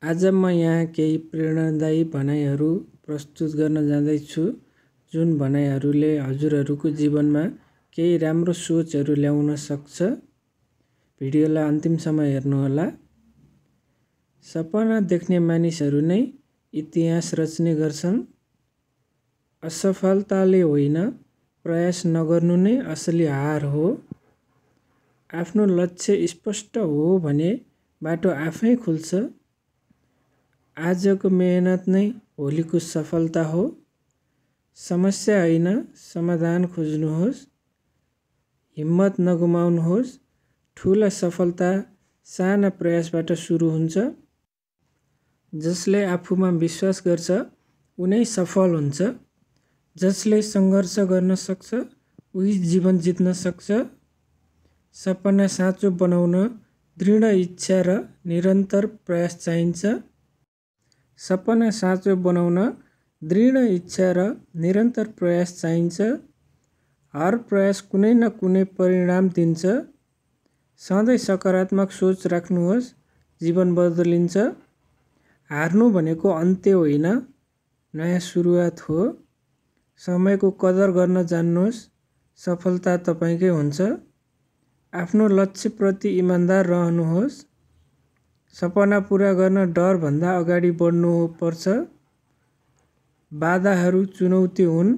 आज म यहाँ केही प्रेरणादायी भनाइहरू प्रस्तुत गर्न जाँदैछु जुन भनाइहरूले हजुरहरूको जीवनमा केही राम्रो सोचहरू ल्याउन सक्छ। भिडियोलाई अन्तिमसम्म हेर्नुहोला। सपना देख्ने मानिसहरू नै इतिहास रच्ने गर्छन्। असफलताले होइन, प्रयास नगर्नु नै असली हार हो। आफ्नो लक्ष्य स्पष्ट हो भने बाटो आफै खुल्छ। आजको मेहनत नै भोलिको सफलता हो। समस्या होइन, समाधान खोज्नुहोस्। हिम्मत नगुमाउनुहोस्। ठुला सफलता साना प्रयासबाट सुरु हुन्छ। जसले आफूमा विश्वास गर्छ उनै सफल हुन्छ। जसले सङ्घर्ष गर्न सक्छ उही जीवन जित्न सक्छ। सपना साँचो बनाउन दृढ इच्छा र निरन्तर प्रयास चाहिन्छ। सपना साँचो बनाउन दृढ इच्छा र निरन्तर प्रयास चाहिन्छ। हर प्रयास कुनै न कुनै परिणाम दिन्छ। सधैँ सकारात्मक सोच राख्नुहोस्, जीवन बदलिन्छ। हार्नु भनेको अन्त्य होइन, नयाँ सुरुवात हो। समयको कदर गर्न जान्नुहोस्, सफलता तपाईँकै हुन्छ। आफ्नो लक्ष्यप्रति इमान्दार रहनुहोस्। सपना पुरा गर्न डरभन्दा अगाडि बढ्नु पर्छ। बाधाहरू चुनौती हुन्,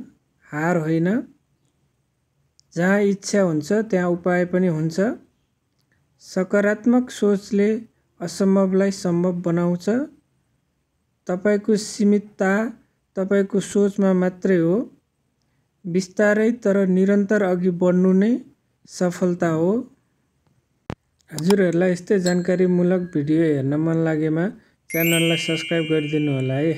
हार होइन। जहाँ इच्छा हुन्छ त्यहाँ उपाय पनि हुन्छ। सकारात्मक सोचले असम्भवलाई सम्भव बनाउँछ। तपाईँको सीमितता तपाईँको सोचमा मात्रै हो। बिस्तारै तर निरन्तर अघि बढ्नु नै सफलता हो। हजुरहरूलाई यस्तै जानकारीमूलक भिडियो हेर्न मन लागेमा च्यानललाई सब्स्क्राइब गरिदिनु होला है।